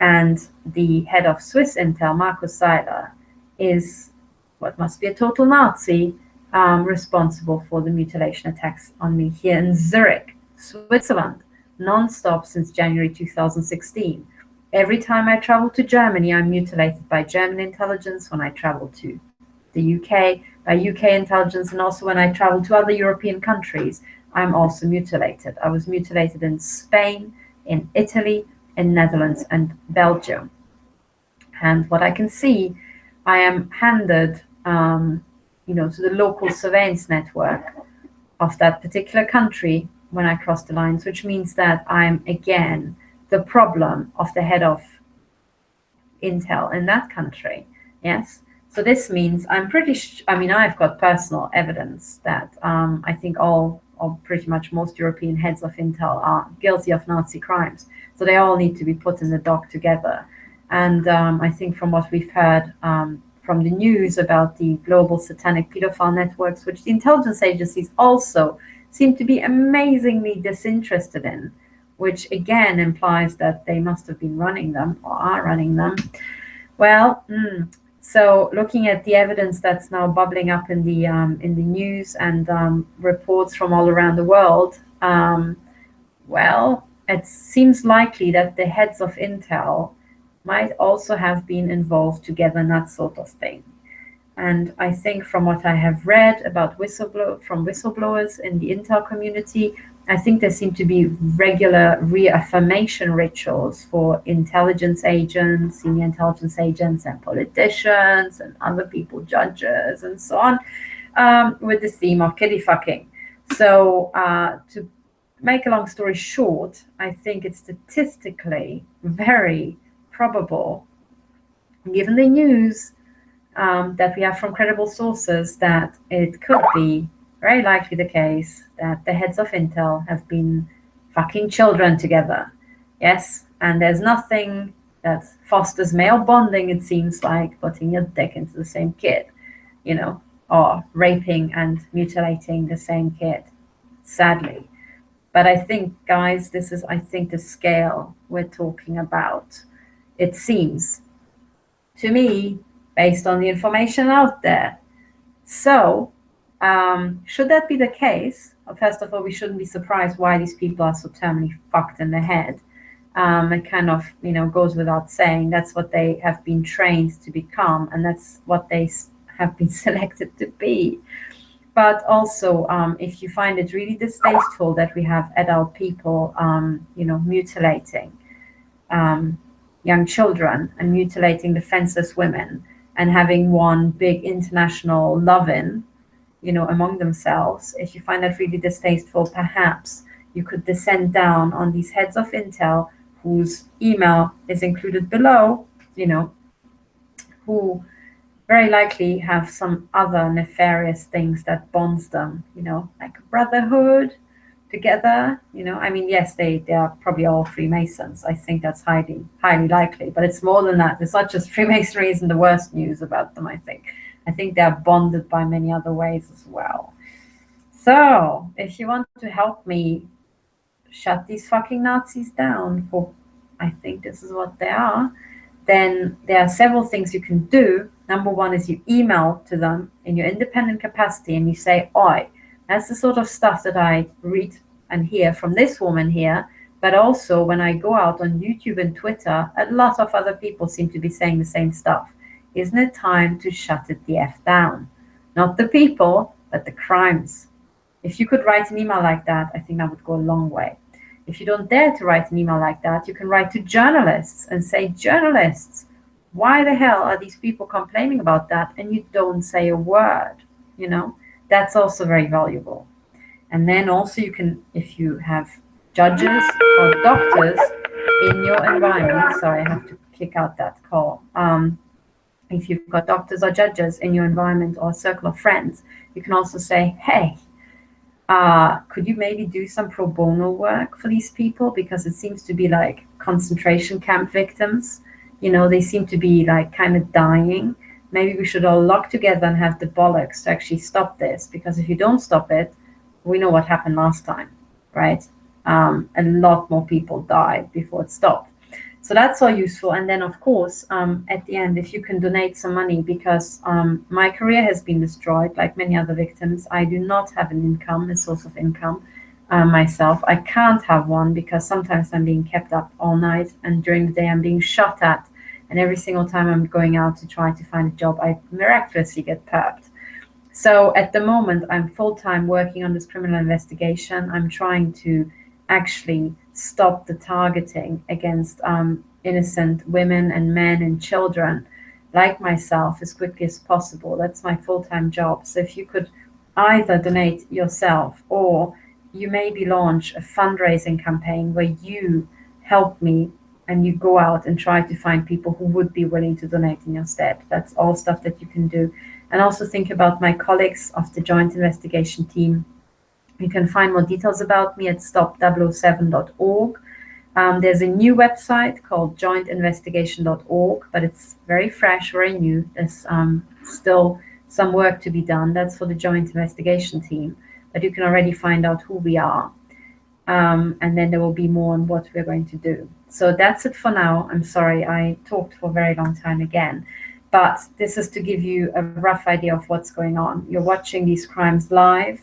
And the head of Swiss Intel, Markus Seiler, is what must be a total Nazi, responsible for the mutilation attacks on me here in Zurich, Switzerland, non-stop since January 2016. Every time I travel to Germany, I'm mutilated by German intelligence. When I travel to the UK, by UK intelligence, and also when I travel to other European countries, I'm also mutilated. I was mutilated in Spain, in Italy, in Netherlands, and Belgium. And what I can see, I am handed, to the local surveillance network of that particular country when I cross the lines, which means that I'm again the problem of the head of Intel in that country. Yes. So this means I'm I've got personal evidence that I think all or pretty much most European heads of Intel are guilty of Nazi crimes. So they all need to be put in the dock together. And I think from what we've heard from the news about the global satanic pedophile networks, which the intelligence agencies also seem to be amazingly disinterested in, which again implies that they must have been running them or are running them. Well, so looking at the evidence that's now bubbling up in the news and reports from all around the world, it seems likely that the heads of Intel might also have been involved together in that sort of thing. And I think from what I have read about whistleblowers in the Intel community, I think there seem to be regular reaffirmation rituals for intelligence agents, senior intelligence agents, and politicians, and other people, judges, and so on, with the theme of kitty fucking. So to make a long story short, I think it's statistically very probable, given the news that we have from credible sources, that it could be very likely the case that the heads of Intel have been fucking children together. Yes, and there's nothing that fosters male bonding, it seems like, putting your dick into the same kid, or raping and mutilating the same kid, sadly. But I think, guys, this is, the scale we're talking about. It seems to me, based on the information out there. So, should that be the case, first of all, we shouldn't be surprised why these people are so terminally fucked in the head. It kind of, goes without saying. That's what they have been trained to become, and that's what they have been selected to be. But also, if you find it really distasteful that we have adult people, mutilating young children and mutilating defenseless women and having one big international love-in, among themselves, if you find that really distasteful, perhaps you could descend down on these heads of Intel whose email is included below, who very likely have some other nefarious things that bonds them, like brotherhood together. I mean, yes, they are probably all Freemasons. I think that's highly likely, but it's more than that. It's not just Freemasonry isn't the worst news about them. I think they're bonded by many other ways as well. So if you want to help me shut these fucking Nazis down, for I think this is what they are, then there are several things you can do. Number one is you email to them in your independent capacity and you say, oi, that's the sort of stuff that I read and hear from this woman here. But also when I go out on YouTube and Twitter, a lot of other people seem to be saying the same stuff. Isn't it time to shut it the F down? Not the people, but the crimes. If you could write an email like that, I think that would go a long way. If you don't dare to write an email like that, you can write to journalists and say, journalists, why the hell are these people complaining about that? And you don't say a word, That's also very valuable. And then also you can, if you have judges or doctors in your environment, sorry, I have to kick out that call. If you've got doctors or judges in your environment or circle of friends, you can also say, hey, could you maybe do some pro bono work for these people? Because it seems to be like concentration camp victims. They seem to be like kind of dying. Maybe we should all lock together and have the bollocks to actually stop this. Because if you don't stop it, we know what happened last time, right? A lot more people died before it stopped. So that's all useful. And then, of course, at the end, if you can donate some money, because my career has been destroyed, like many other victims. I do not have an income, a source of income myself. I can't have one because sometimes I'm being kept up all night, and during the day I'm being shot at. And every single time I'm going out to try to find a job, I miraculously get perped. So at the moment, I'm full-time working on this criminal investigation. I'm trying to actually stop the targeting against innocent women and men and children like myself as quickly as possible. That's my full-time job. So if you could either donate yourself, or you maybe launch a fundraising campaign where you help me and you go out and try to find people who would be willing to donate in your stead. That's all stuff that you can do. And also think about my colleagues of the Joint Investigation Team. You can find more details about me at stop007.org. There's a new website called jointinvestigation.org, but it's very fresh, very new. There's still some work to be done. That's for the Joint Investigation Team, but you can already find out who we are. And then there will be more on what we're going to do. So that's it for now. I'm sorry, I talked for a very long time again, but this is to give you a rough idea of what's going on. You're watching these crimes live.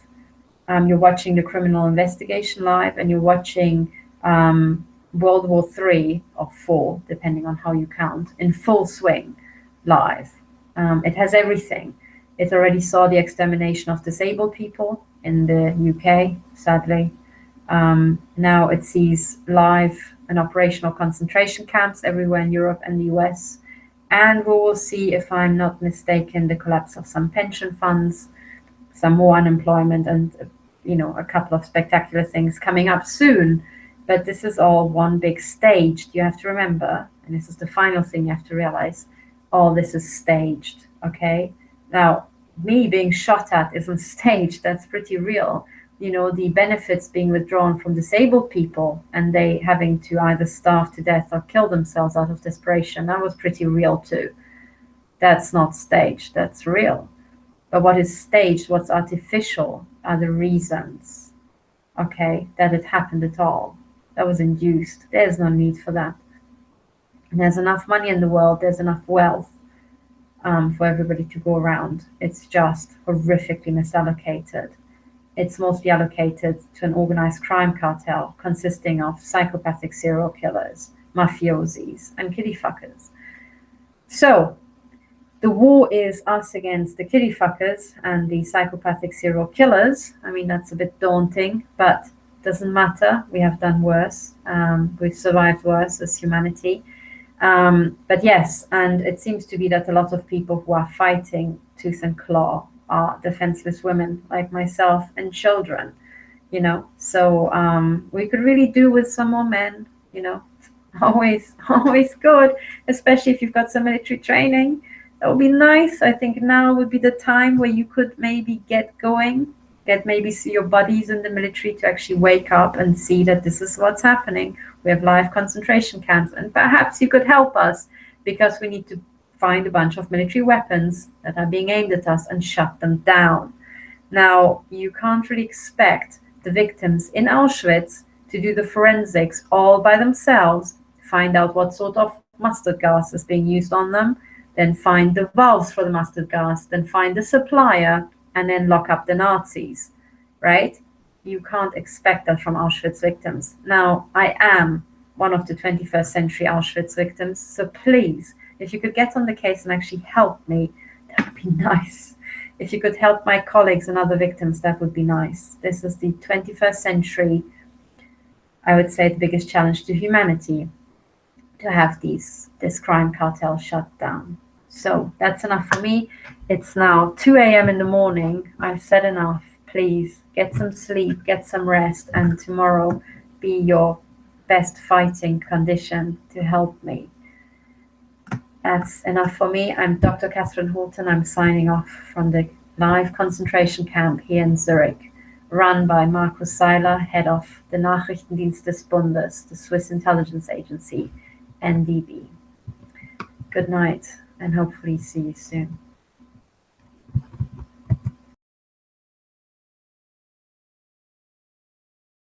You're watching the criminal investigation live, and you're watching World War III or IV, depending on how you count, in full swing live. It has everything. It already saw the extermination of disabled people in the UK, sadly. Now it sees live and operational concentration camps everywhere in Europe and the US. And we will see, if I'm not mistaken, the collapse of some pension funds, some more unemployment, and a couple of spectacular things coming up soon. But this is all one big staged. You have to remember, and this is the final thing you have to realize, all this is staged, okay? Now, me being shot at isn't staged. That's pretty real. The benefits being withdrawn from disabled people and they having to either starve to death or kill themselves out of desperation, that was pretty real too. That's not staged, that's real. But what is staged, what's artificial, are the reasons, okay, that it happened at all. That was induced. There's no need for that. And there's enough money in the world, there's enough wealth for everybody to go around. It's just horrifically misallocated. It's mostly allocated to an organized crime cartel consisting of psychopathic serial killers, mafiosis, and kitty fuckers. So the war is us against the kitty fuckers and the psychopathic serial killers. I mean, that's a bit daunting, but doesn't matter. We have done worse. We've survived worse as humanity. But yes, and it seems to be that a lot of people who are fighting tooth and claw are defenseless women like myself and children, So we could really do with some more men, Always, always good, especially if you've got some military training. That would be nice. I think now would be the time where you could maybe get going, get maybe see your buddies in the military to actually wake up and see that this is what's happening. We have live concentration camps, and perhaps you could help us because we need to find a bunch of military weapons that are being aimed at us and shut them down. Now, you can't really expect the victims in Auschwitz to do the forensics all by themselves, find out what sort of mustard gas is being used on them, then find the valves for the mustard gas, then find the supplier, and then lock up the Nazis, right? You can't expect that from Auschwitz victims. Now, I am one of the 21st century Auschwitz victims, so please, if you could get on the case and actually help me, that would be nice. If you could help my colleagues and other victims, that would be nice. This is the 21st century, I would say, the biggest challenge to humanity, to have this crime cartel shut down. So that's enough for me. It's now 2 a.m. in the morning. I've said enough. Please get some sleep, get some rest, and tomorrow be your best fighting condition to help me. That's enough for me. I'm Dr. Katherine Horton. I'm signing off from the live concentration camp here in Zurich, run by Markus Seiler, head of the Nachrichtendienst des Bundes, the Swiss Intelligence Agency, NDB. Good night, and hopefully see you soon.